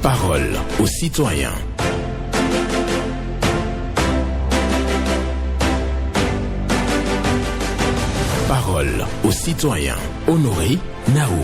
Parole aux citoyens. Parole aux citoyens. Honoré Naoum.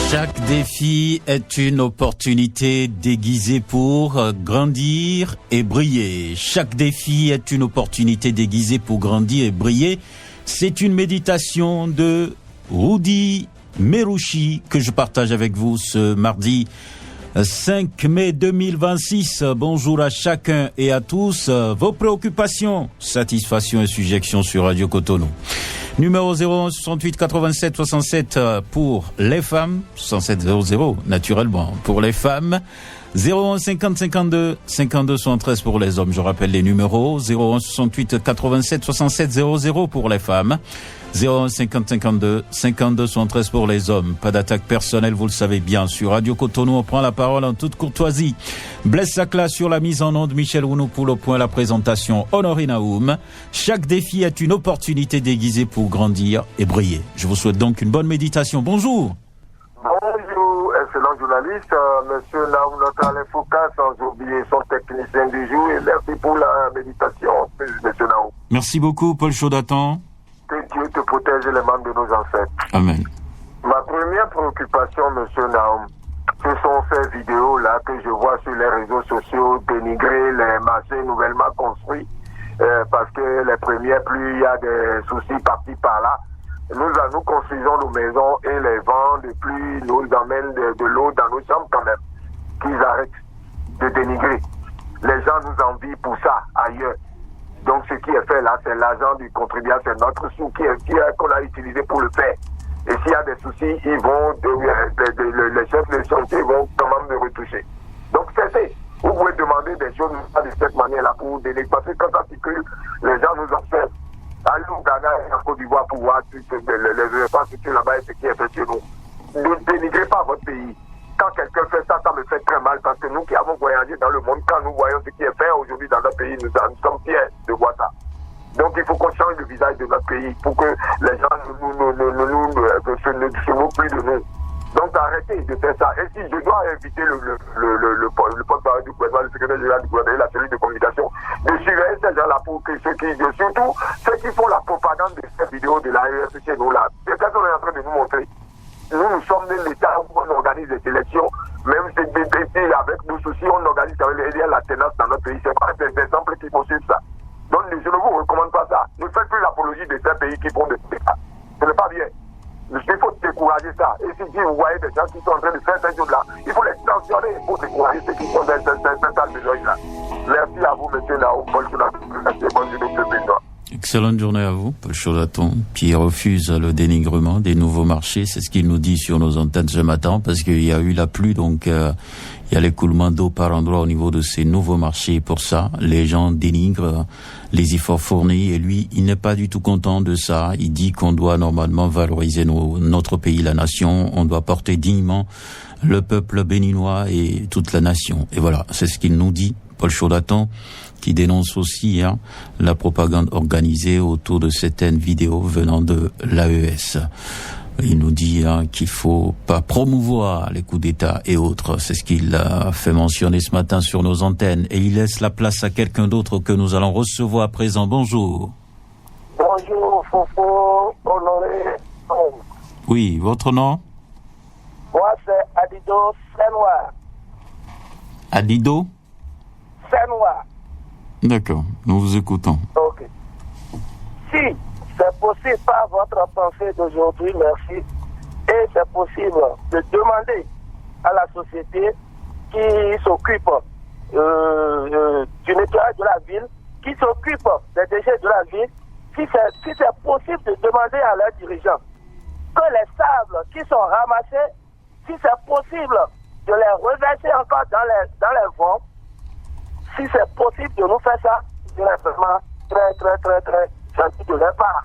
Chaque défi est une opportunité déguisée pour grandir et briller. Chaque défi est une opportunité déguisée pour grandir et briller. C'est une méditation de Rudy Merouchi que je partage avec vous ce mardi 5 mai 2026. Bonjour à chacun et à tous. Vos préoccupations, satisfaction et suggestions sur Radio Cotonou. Numéro 01 68 87 67 pour les femmes, 67 00 naturellement pour les femmes, 01 50 52 52 73 pour les hommes. Je rappelle les numéros, 01 68 87 67 00 pour les femmes, 01 50 52 52 73 pour les hommes. Pas d'attaque personnelle, vous le savez bien. Sur Radio Cotonou, on prend la parole en toute courtoisie. Blaise Sacla sur la mise en onde, Michel Rounou pour le point, la présentation, Honoré Naoum. Chaque défi est une opportunité déguisée pour grandir et briller. Je vous souhaite donc une bonne méditation. Bonjour. Bonjour, excellent journaliste, monsieur Naoum, notre Alain Foucault, sans oublier son technicien du jour, et merci pour la méditation, monsieur Naoum. Merci beaucoup, Paul Chaudatan. Que Dieu te protège les membres de nos ancêtres. Amen. Ma première préoccupation, monsieur Naoum, ce sont ces vidéos-là que je vois sur les réseaux sociaux dénigrer les marchés nouvellement construits, parce que les premières pluies, il y a des soucis par-ci par-là. Nous construisons nos maisons et les vents de pluie nous amènent de l'eau dans nos chambres quand même. Qu'ils arrêtent de dénigrer. Les gens nous envient pour ça ailleurs. Donc ce qui est fait là, c'est l'argent du contribuable, c'est notre sou qu'on a utilisé pour le faire. Et s'il y a des soucis, ils vont, les chefs de chantier vont quand même me retoucher. Donc cessez. Vous pouvez demander des choses de cette manière-là pour dénigrer. Parce que quand ça circule, les gens nous observent. Allez au Ghana et en Côte d'Ivoire pour voir les infrastructures là-bas et ce qui est fait chez nous. Ne dénigrez pas votre pays. Quand quelqu'un fait ça, ça me fait très mal parce que nous qui avons voyagé dans le monde, quand nous voyons ce qui est fait aujourd'hui dans notre pays, nous sommes fiers de voir ça. Donc il faut qu'on change le visage de notre pays pour que les gens ne se moquent plus de nous. Donc arrêtez de faire ça. Et si je dois inviter le porte-parole du gouvernement, le secrétaire général du gouvernement, la cellule de communication, de surveiller ces gens-là pour que surtout ceux qui font la propagande de ces vidéos de l'AES chez nous là, c'est ça qu'on est en train de nous montrer. Nous sommes de l'État où on organise des élections, même si avec nos soucis, on organise quand même la tenance dans notre pays. C'est pas des exemples qui poursuivent ça. Donc je ne vous recommande pas ça. Ne faites plus l'apologie de ces pays qui font de ça. Ce n'est pas bien. Il faut décourager ça. Et si vous voyez des gens qui sont en train de faire ces choses-là, il faut les sanctionner pour décourager ceux qui font ces sales besoins-là. Merci à vous, monsieur Naoum, Paul Chaudatan. Bonne journée, le président. Excellente journée à vous, Paul Chaudatan, qui refuse le dénigrement des nouveaux marchés. C'est ce qu'il nous dit sur nos antennes ce matin, parce qu'il y a eu la pluie, donc il y a l'écoulement d'eau par endroit au niveau de ces nouveaux marchés. Pour ça, les gens dénigrent les efforts fournis et lui, il n'est pas du tout content de ça. Il dit qu'on doit normalement valoriser notre pays, la nation. On doit porter dignement le peuple béninois et toute la nation. Et voilà, c'est ce qu'il nous dit, Paul Chaudatan, qui dénonce aussi la propagande organisée autour de certaines vidéos venant de l'AES. Il nous dit qu'il faut pas promouvoir les coups d'État et autres. C'est ce qu'il a fait mentionner ce matin sur nos antennes. Et il laisse la place à quelqu'un d'autre que nous allons recevoir à présent. Bonjour. Bonjour, Fofo, Honoré. Oui, votre nom? Moi, c'est Adido Senwa. Adido? Senwa. D'accord, nous vous écoutons. Ok. Si c'est possible par votre pensée d'aujourd'hui, merci, et c'est possible de demander à la société qui s'occupe du nettoyage de la ville, qui s'occupe des déchets de la ville, si c'est possible de demander à leurs dirigeants que les sables qui sont ramassés, si c'est possible de les reverser encore dans les vents, si c'est possible de nous faire ça, c'est vraiment très, très, très, très gentil de leur part.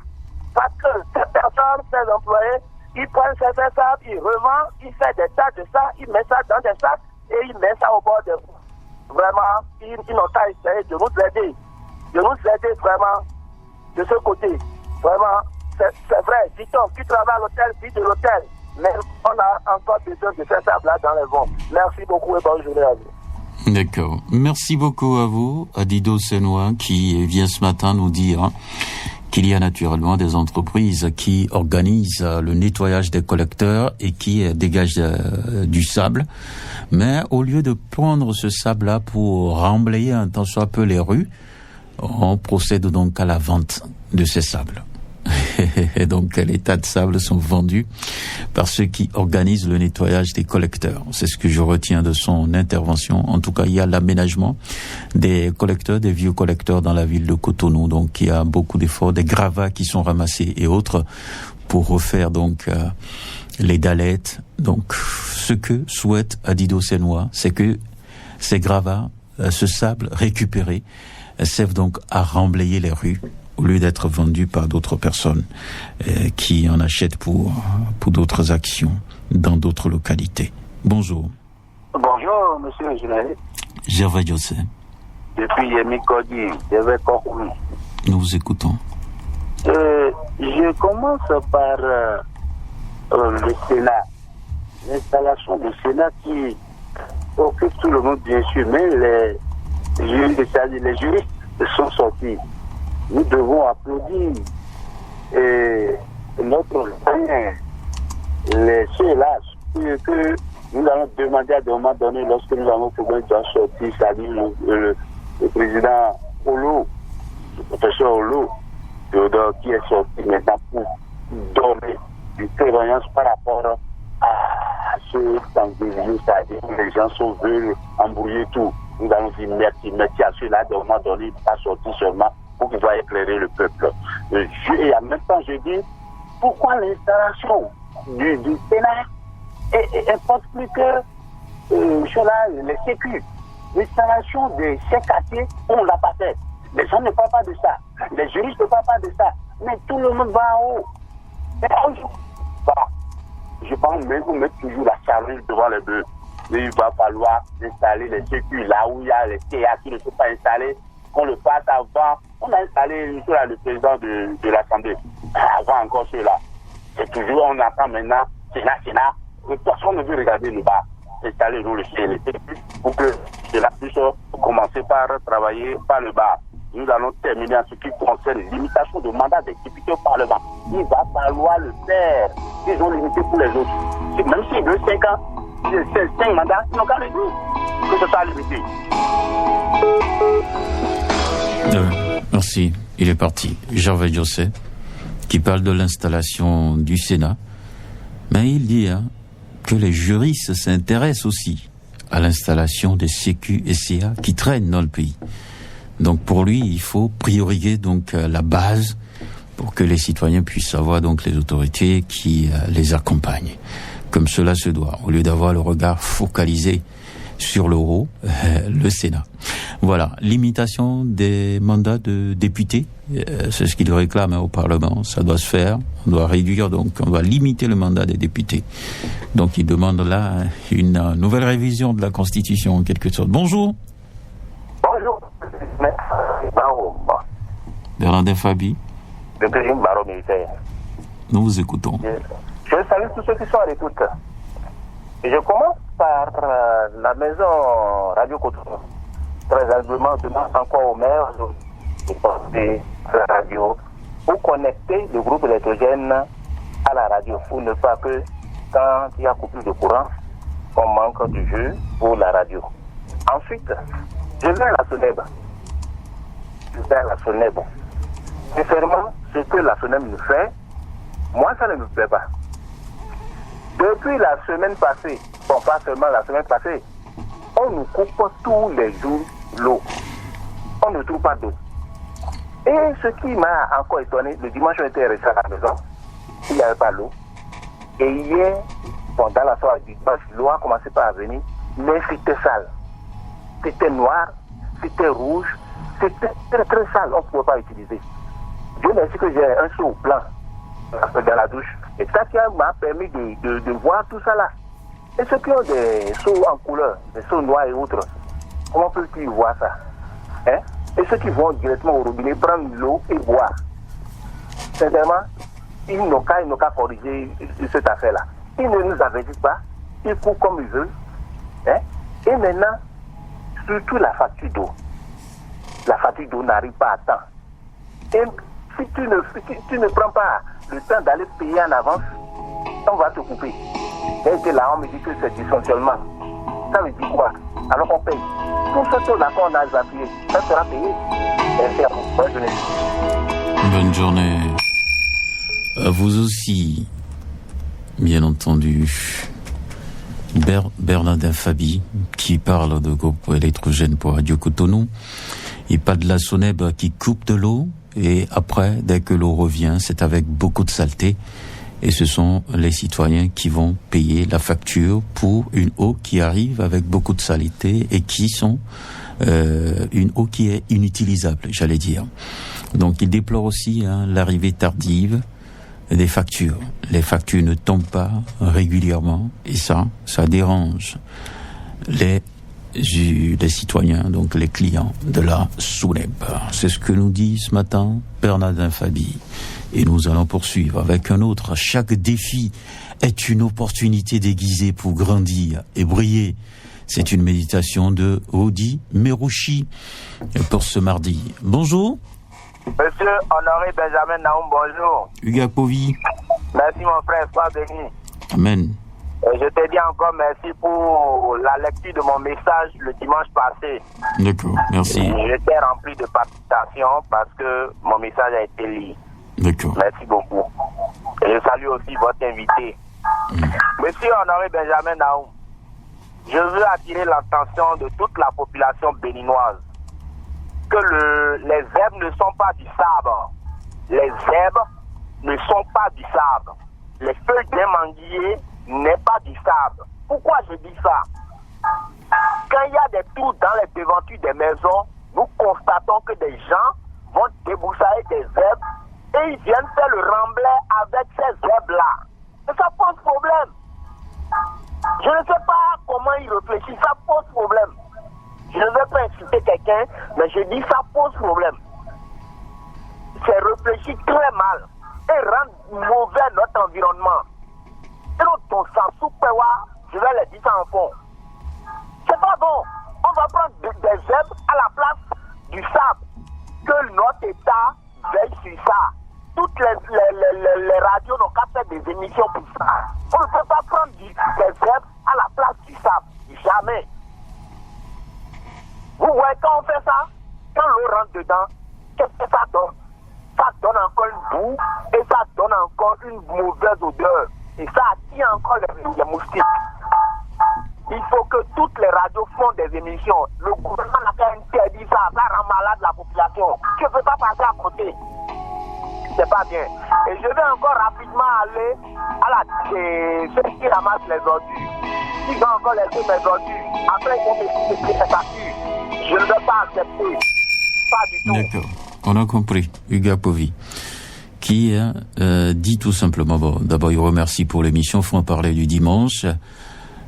Parce que ces personnes, ces employés, ils prennent ces sables, ils revendent, ils font des tas de ça, ils mettent ça dans des sacs et ils mettent ça au bord des routes. Vraiment, ils n'ont qu'à essayer de nous aider. De nous aider vraiment de ce côté. Vraiment, c'est vrai, dit-on, qui travaille à l'hôtel, vit de l'hôtel. Mais on a encore besoin de ces sables-là dans les vents. Merci beaucoup et bonne journée à vous. D'accord. Merci beaucoup à vous, à Dido Senois, qui vient ce matin nous dire qu'il y a naturellement des entreprises qui organisent le nettoyage des collecteurs et qui dégagent du sable. Mais au lieu de prendre ce sable-là pour remblayer un tant soit peu les rues, on procède donc à la vente de ces sables. Et donc les tas de sable sont vendus par ceux qui organisent le nettoyage des collecteurs. C'est ce que je retiens de son intervention. En tout cas, il y a l'aménagement des collecteurs, des vieux collecteurs dans la ville de Cotonou. Donc il y a beaucoup d'efforts, des gravats qui sont ramassés et autres pour refaire donc les dallettes. Donc ce que souhaite Adido Senois, c'est que ces gravats, ce sable récupéré, servent donc à remblayer les rues au lieu d'être vendu par d'autres personnes qui en achètent pour d'autres actions dans d'autres localités. Bonjour. Bonjour, monsieur le journaliste. Gervais José. Depuis Yemi Kodi, Gervais Kokoui. Nous vous écoutons. Je commence par le Sénat. L'installation du Sénat qui occupe tout le monde, bien sûr, mais les juristes sont sortis. Nous devons applaudir notre ceux-là que nous allons demander à un moment donné, lorsque nous avons trouvé de sortir, c'est-à-dire le président Olo, le professeur Olo, Théodore, qui est sorti maintenant pour donner une prévoyance par rapport à ce temps-là, c'est-à-dire que les gens veulent embrouiller tout. Nous allons dire merci à ceux-là d'un moment donné, il pas sortir seulement pour pouvoir éclairer le peuple. Et en même temps, je dis, pourquoi l'installation du Sénat importe plus que les sécu. L'installation des chefs quartiers, on ne l'a pas fait. Les gens ne parlent pas de ça. Les juristes ne parlent pas de ça. Mais tout le monde va en haut. Mais je pense même vous mettre toujours la charrue devant les bœufs. Mais il va falloir installer les sécu là où il y a les TA qui ne sont pas installés. Qu'on le fasse avant. On a installé le président de l'Assemblée. Avant encore cela. C'est toujours, on attend maintenant, Sénat. Personne ne veut regarder le bas. Installer le CNT pour que cela puisse commencer par travailler par le bas. Nous allons terminer en ce qui concerne les limitations de mandat des députés au Parlement. Il va falloir le faire. Ils ont limité pour les autres. Même s'ils veulent 5 ans, 5 mandats, ils n'ont qu'à le dire. Que ce soit limité. Merci. Il est parti. Gervais José, qui parle de l'installation du Sénat. Mais il dit que les juristes s'intéressent aussi à l'installation des CQ et CA qui traînent dans le pays. Donc pour lui, il faut prioriser donc la base pour que les citoyens puissent avoir donc les autorités qui les accompagnent, comme cela se doit, au lieu d'avoir le regard focalisé sur le haut, le Sénat. Voilà, limitation des mandats de députés, c'est ce qu'il réclame au Parlement, ça doit se faire, on doit réduire, donc on doit limiter le mandat des députés. Donc il demande là une nouvelle révision de la Constitution en quelque sorte. Bonjour. Bonjour. Bernardin Fabi. Le régime barreau militaire. Nous vous écoutons. Je salue tous ceux qui sont à l'écoute. Et je commence par la maison Radio Cotonou. Très humblement, demande encore au maire de porter la radio pour connecter le groupe électrogène à la radio pour ne pas que quand il y a coupure de courant, on manque du jeu pour la radio. Ensuite, je vais à la SONEB. Sincèrement, ce que la SONEB nous fait, moi ça ne me plaît pas. Depuis la semaine passée, bon pas seulement la semaine passée, On nous coupe tous les jours l'eau. On ne trouve pas d'eau. Et ce qui m'a encore étonné, le dimanche, on était resté à la maison. Il n'y avait pas l'eau. Et hier, dans la soirée du dimanche, l'eau a commencé par venir, mais c'était sale. C'était noir, c'était rouge, c'était très très sale. On ne pouvait pas utiliser. Dieu merci que j'ai un seau blanc dans la douche. Et ça qui m'a permis de voir tout ça là. Et ceux qui ont des seaux en couleur, des seaux noirs et autres, comment peut-ils voir ça? Hein? Et ceux qui vont directement au robinet prendre l'eau et boire. Sincèrement, ils n'ont qu'à corriger cette affaire-là. Ils ne nous avertissent pas, ils courent comme ils veulent. Hein? Et maintenant, surtout la facture d'eau. La facture d'eau n'arrive pas à temps. Et si tu ne prends pas le temps d'aller payer en avance, on va te couper. Et là, on me dit que c'est dysfonctionnement. Ça veut dire quoi? Alors qu'on paye. Pour ce taux-là qu'on a appuyé, ça sera payé. Merci à vous. Bonne journée. Bonne journée. À vous aussi, bien entendu. Bernardin Fabi, qui parle de groupe électrogène pour Radio Cotonou. Il parle de la Soneb qui coupe de l'eau. Et après, dès que l'eau revient, c'est avec beaucoup de saleté. Et ce sont les citoyens qui vont payer la facture pour une eau qui arrive avec beaucoup de saleté et qui sont une eau qui est inutilisable, j'allais dire. Donc il déplore aussi l'arrivée tardive des factures. Les factures ne tombent pas régulièrement et ça dérange les citoyens, donc les clients de la Soneb. C'est ce que nous dit ce matin Bernardin Fabi. Et nous allons poursuivre avec un autre. Chaque défi est une opportunité déguisée pour grandir et briller. C'est une méditation de Rudi Merouchi pour ce mardi. Bonjour. Monsieur Honoré Benjamin Naoum, bonjour. Hugues Apovi. Merci mon frère, sois béni. Amen. Je te dis encore merci pour la lecture de mon message le dimanche passé. D'accord, merci. J'étais rempli de palpitations parce que mon message a été lu. D'accord. Merci beaucoup. Et je salue aussi votre invité. Monsieur Honoré Benjamin Naoum, je veux attirer l'attention de toute la population béninoise que les herbes ne sont pas du sable. Les herbes ne sont pas du sable. Les feuilles d'un manguier n'est pas du sable. Pourquoi je dis ça? Quand il y a des trous dans les devantures des maisons, nous constatons que des gens vont débroussailler des herbes et ils viennent faire le remblai avec ces herbes-là. Et ça pose problème. Je ne sais pas comment ils réfléchissent, ça pose problème. Je ne vais pas insulter quelqu'un, mais je dis ça pose problème. C'est réfléchir très mal et rendre mauvais notre environnement. Et donc, ton Sansoupewa, je vais les dire ça en fond. C'est pas bon. On va prendre des herbes à la place du sable. Que notre État veille sur ça. Toutes les radios n'ont qu'à faire des émissions pour ça. On ne peut pas prendre des herbes à la place du sable. Jamais. Vous voyez quand on fait ça, quand l'eau rentre dedans, qu'est-ce que ça donne? Ça donne encore une boue et ça donne encore une mauvaise odeur. Et ça attire encore les moustiques. Il faut que toutes les radios font des émissions. Le gouvernement n'a qu'à interdire ça, ça rend malade la population. Je ne peux pas passer à côté. C'est pas bien. Et je vais encore rapidement aller à ceux qui ramassent les ordures. Ils vont encore laisser mes ordures. Après, ils vont m'expliquer cette facture. Je ne vais pas accepter. Pas du tout. D'accord. On a compris. Hugues Apovi, qui dit tout simplement, bon, d'abord il remercie pour l'émission Faut en parler du dimanche.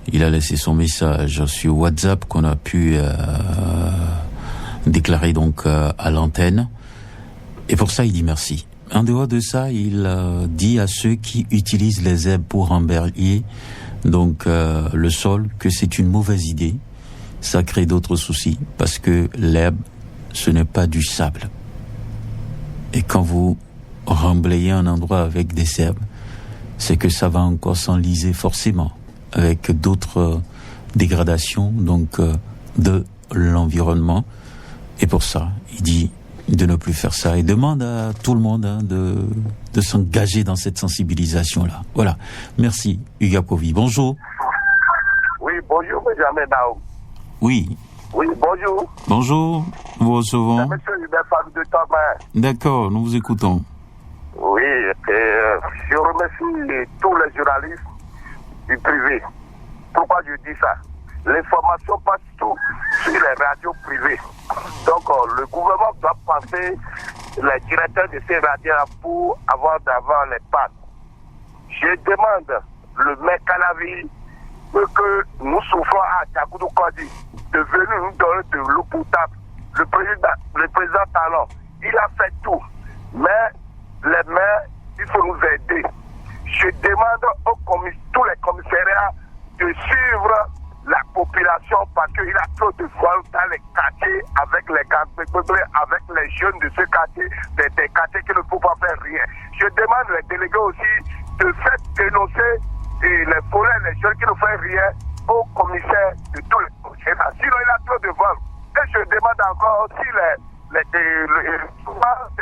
Il a laissé son message sur WhatsApp qu'on a pu déclarer donc à l'antenne. Et pour ça, il dit merci. En dehors de ça, il dit à ceux qui utilisent les herbes pour embellir donc le sol que c'est une mauvaise idée. Ça crée d'autres soucis parce que l'herbe, ce n'est pas du sable. Et quand vous remblayez un endroit avec des herbes, c'est que ça va encore s'enliser forcément avec d'autres dégradations donc de l'environnement. Et pour ça, il dit de ne plus faire ça et demande à tout le monde de s'engager dans cette sensibilisation-là. Voilà. Merci, Hugues Apovi. Bonjour. Oui, bonjour, Benjamin Naoum. Oui. Oui, bonjour. Bonjour, nous recevons. C'est monsieur Hubert Fanou de Togmain. D'accord, nous vous écoutons. Oui, je remercie tous les journalistes du privé. Pourquoi je dis ça? L'information passe tout sur les radios privées. Donc, le gouvernement doit penser les directeurs de ces radios pour avoir d'avant les pannes. Je demande le maire Calavi que nous souffrons à Djagoudou Kodi de venir nous donner de l'eau potable. Le président Talon, il a fait tout. Mais les maires, il faut nous aider. Je demande tous les commissariats de suivre la population parce qu'il y a trop de vols dans les quartiers avec les avec les jeunes de ce quartier, des quartiers qui ne peuvent pas faire rien. Je demande les délégués aussi de faire dénoncer les volets, les jeunes qui ne font rien au commissaire de tous les commissariats. Sinon, il y a trop de vols. Et je demande encore si c'est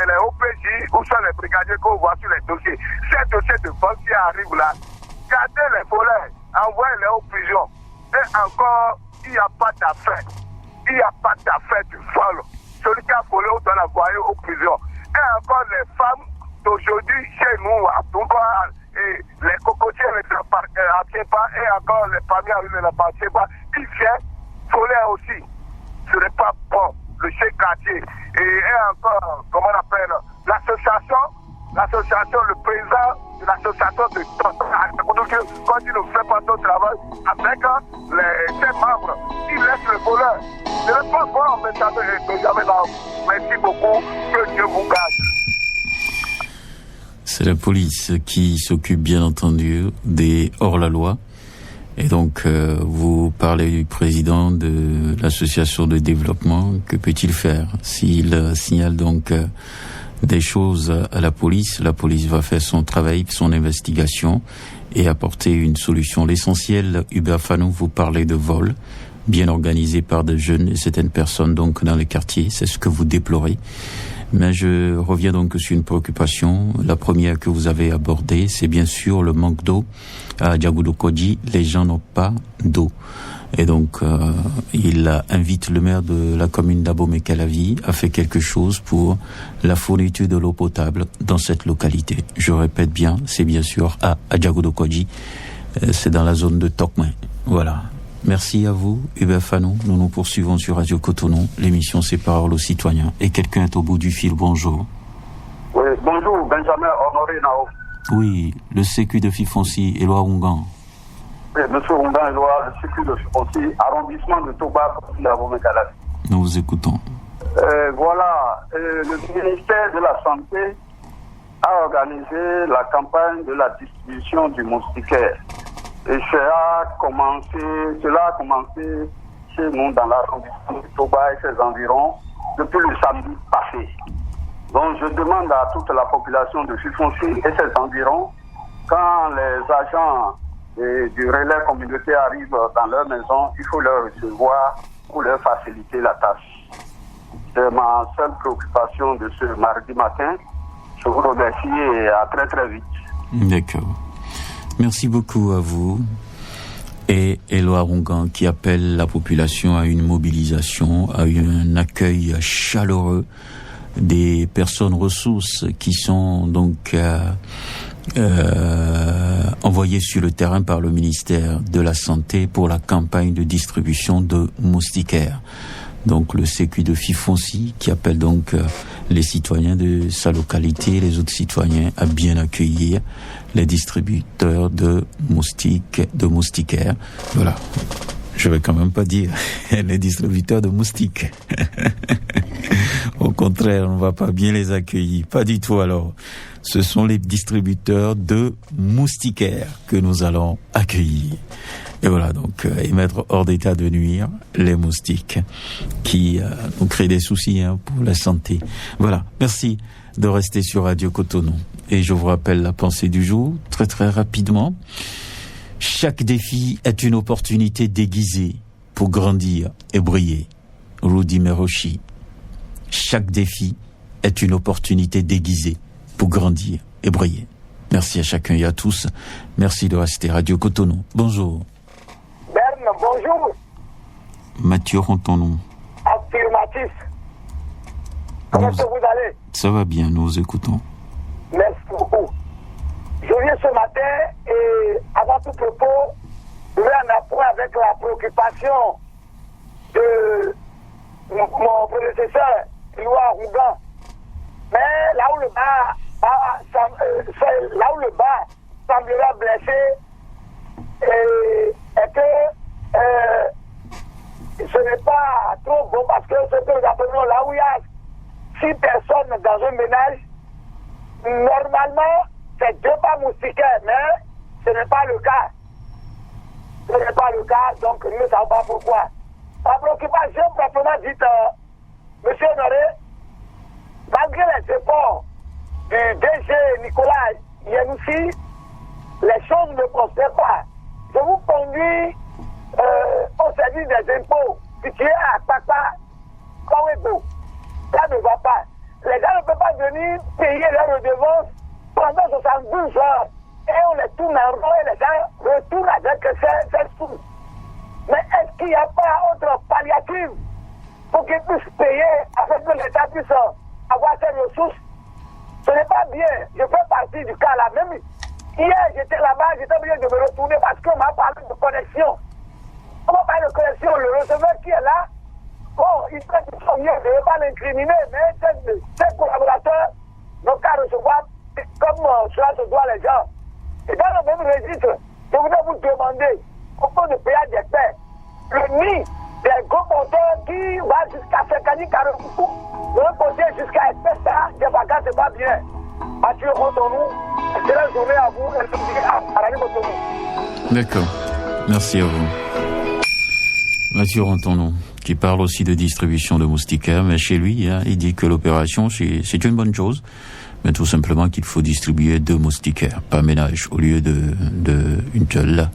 les OPJ ou soit les brigadiers qu'on voit sur les dossiers. Ces dossiers de vol qui arrivent là, gardez les volets, envoyez-les aux prisons. Et encore, il n'y a pas d'affaire. Il n'y a pas d'affaire du vol. Celui qui a volé, on doit l'envoyer aux prisons. Et encore, les femmes d'aujourd'hui, chez nous, à Touba, et les cocotiers ne l'appartiennent pas, et encore les familles ne l'appartiennent pas, ils viennent voler aussi. Ce n'est pas bon. Le chef quartier. Et encore, comment on appelle, l'association, le président de l'association de quand il ne fait pas son travail avec ses membres, il laisse le voleur. Ce n'est pas bon, merci beaucoup, que Dieu vous garde. C'est la police qui s'occupe bien entendu des hors-la-loi. Et donc, vous parlez du président de l'association de développement. Que peut-il faire? S'il signale donc des choses à la police va faire son travail, son investigation et apporter une solution. L'essentiel, Hubert Fanou, vous parlez de vol bien organisé par des jeunes et certaines personnes donc dans les quartiers. C'est ce que vous déplorez. Mais je reviens donc sur une préoccupation. La première que vous avez abordée, c'est bien sûr le manque d'eau. À Djagoudou Kodi, les gens n'ont pas d'eau. Et donc, il invite le maire de la commune d'Abomey-Calavi à faire quelque chose pour la fourniture de l'eau potable dans cette localité. Je répète bien, c'est bien sûr à Djagoudou Kodi. C'est dans la zone de Togmain. Voilà. Merci à vous, Hubert Fanou. Nous nous poursuivons sur Radio Cotonou. L'émission C'est Parole aux citoyens. Et quelqu'un est au bout du fil. Bonjour. Oui, bonjour, Benjamin Honoré Nao. Oui, le sécu de Fifonsi, Éloi Ongan. Oui, monsieur Ongan, Éloi, le sécu de Fifonsi, arrondissement de Toba, d'Abomey-Calavi. Nous vous écoutons. Voilà, le ministère de la Santé a organisé la campagne de la distribution du moustiquaire. Et cela a commencé chez nous dans l'arrondissement de Toba et ses environs depuis le samedi passé. Donc je demande à toute la population de Fifonsi et ses environs, quand les agents du relais communautaire arrivent dans leur maison, il faut leur recevoir pour leur faciliter la tâche. C'est ma seule préoccupation de ce mardi matin. Je vous remercie et à très très vite. D'accord. Merci beaucoup à vous. Et Éloi Ongan qui appelle la population à une mobilisation, à un accueil chaleureux des personnes ressources qui sont donc envoyées sur le terrain par le ministère de la Santé pour la campagne de distribution de moustiquaires. Donc le sécu de Fifonsi qui appelle donc les citoyens de sa localité, les autres citoyens à bien accueillir les distributeurs de moustiquaires. Voilà. Je vais quand même pas dire les distributeurs de moustiques. Au contraire, on va pas bien les accueillir. Pas du tout alors. Ce sont les distributeurs de moustiquaires que nous allons accueillir. Et voilà, donc, et mettre hors d'état de nuire les moustiques qui nous créent des soucis pour la santé. Voilà, merci de rester sur Radio Cotonou. Et je vous rappelle la pensée du jour, très très rapidement. Chaque défi est une opportunité déguisée pour grandir et briller. Rudy Meroshi. Chaque défi est une opportunité déguisée pour grandir et briller. Merci à chacun et à tous. Merci de rester Radio Cotonou. Bonjour. Berne, bonjour. Mathieu Rontonou. Affirmatif. Comment est-ce que vous allez? Ça va bien, nous écoutons. Merci beaucoup. Je viens ce matin et avant tout propos, je vais en apprendre avec la préoccupation de mon prédécesseur, Éloi Rougan. Mais là où le bas semblera blessé, et que ce n'est pas trop bon parce que ce que nous appelons là où il y a 6 personnes dans un ménage, normalement c'est 2 pas moustiquaires, mais ce n'est pas le cas. Ce n'est pas le cas, donc nous ne savons pas pourquoi. Ma préoccupation, proprement dite, monsieur Honoré, malgré les efforts du DG Nicolas Yenoussi, les choses ne prospèrent pas. Je vous conduis au service des impôts situé à Papa, Kowego. Ça ne va pas. Les gens ne peuvent pas venir payer leurs redevances pendant 72 heures et on les tourne en rond et les gens retournent avec ces sous. Mais est-ce qu'il n'y a pas autre palliative pour qu'ils puissent payer afin que l'État puisse avoir ses ressources? Ce n'est pas bien. Je fais partie du cas là. Même hier, j'étais là-bas, j'étais obligé de me retourner parce qu'on m'a parlé de connexion. On m'a parlé de connexion. Le receveur qui est là, bon, il fait du son mieux. Je ne vais pas l'incriminer, mais ces collaborateurs n'ont qu'à recevoir comme cela se doit les gens. Et dans le même registre, je voudrais vous demander, au fond de payer des paix, le nid des gros porteurs qui va jusqu'à Sekani Karokou, de l'autre côté jusqu'à Espesta, des vacances, c'est pas bien. Mathieu Rontonou, excellente journée à vous et à Rani Rontonou. D'accord. Merci à vous. Mathieu Rontonou, qui parle aussi de distribution de moustiquaires, mais chez lui, hein, il dit que l'opération, c'est une bonne chose, mais tout simplement qu'il faut distribuer 2 moustiquaires par ménage au lieu de une seule.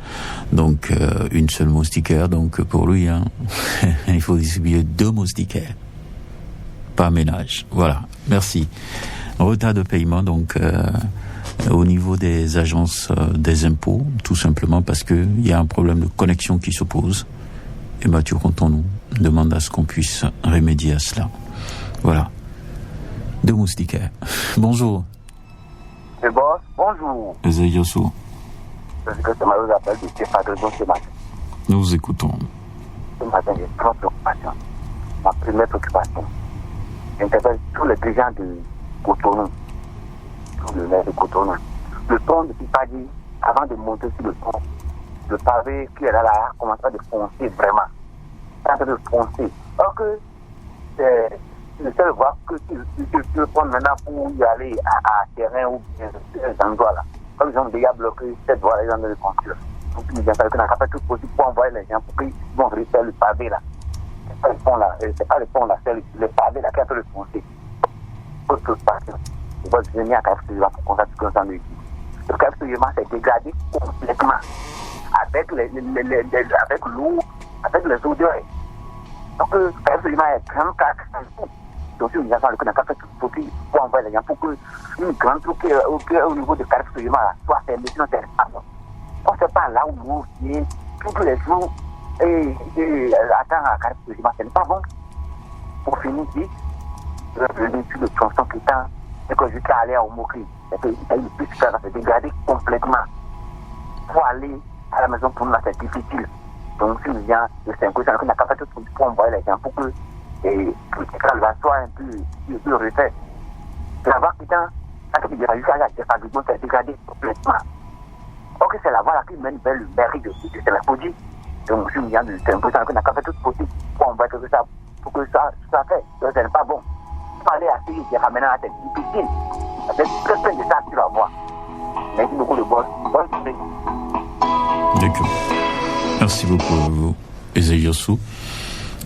Donc une seule moustiquaire. Donc pour lui, hein, il faut distribuer 2 moustiquaires par ménage. Voilà. Merci. Retard de paiement donc au niveau des agences des impôts, tout simplement parce que il y a un problème de connexion qui se pose. Et Mathieu Rontonou demande à ce qu'on puisse remédier à cela. Voilà. 2 moustiquaires. Bonjour. C'est bon, bonjour. Ezeyosu. Parce que ça m'a appelé de Stéphane ce matin. Nous vous écoutons. Ce matin, j'ai 3 préoccupations. Ma première préoccupation, j'interpelle tous les dirigeants de Cotonou, tout le maire de Cotonou. Le pont ne peut pas dire, avant de monter sur le pont, le pavé qui est là, commence à foncer vraiment. Ça en train de foncer. Or que c'est le seul voie que tu peux prendre maintenant pour y aller à terrain ou bien ces endroits-là. Comme ils ont déjà bloqué cette voie, ils ont de le construire. Donc il nous a fallu qu'on a fait tout possible pour envoyer les gens pour qu'ils vont refaire le pavé là. C'est pas le pont là, c'est le pavé là qui a fait le foncer. Autre passion. Je vais venir à Café-Suivant pour constater ce qu'on s'en dit. Le Café-Suivant s'est dégradé complètement. Avec l'eau, avec les odeurs. Donc, Café-Suivant est 34. Donc, il nous a fallu qu'on a fait tout possible pour envoyer les gens pour qu'une grande troupe qui est au niveau de Café-Suivant soit fermée, sinon c'est pas bon. On ne sait pas là où nous, tous les jours, et attendre à Café-Suivant, ce n'est pas bon. Pour finir ici, je vais venir sur le tronçon qui tend, et que je suis allé à Omokri. Et que le plus ça va se dégrader complètement. Pour aller à la maison pour nous, c'est difficile. Donc, si nous vient de 5 ans, on a qu'à faire tout pour envoyer les gens pour que l'écran va soit un peu refait. La voie qui tend, ça qui dit jusqu'à la défaillance, c'est dégradé complètement. Ok, c'est la voie qui mène vers le mairie de c'est la Podi. Donc, si nous vient de 5 ans, on a qu'à faire tout possible pour envoyer tout ça, pour que ça soit fait. Donc, ce n'est pas bon. Pour aller à Syrie, c'est maintenant c'est difficile. C'est très peu de ça que tu vas voir. Merci beaucoup, le boss. Bonne journée. D'accord. Merci beaucoup à vous, Ezeyosu.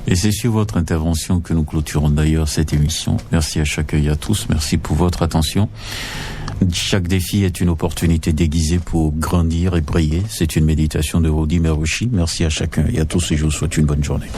Et c'est sur votre intervention que nous clôturons d'ailleurs cette émission. Merci à chacun et à tous. Merci pour votre attention. Chaque défi est une opportunité déguisée pour grandir et briller. C'est une méditation de Rodi Merouchi. Merci à chacun et à tous et je vous souhaite une bonne journée.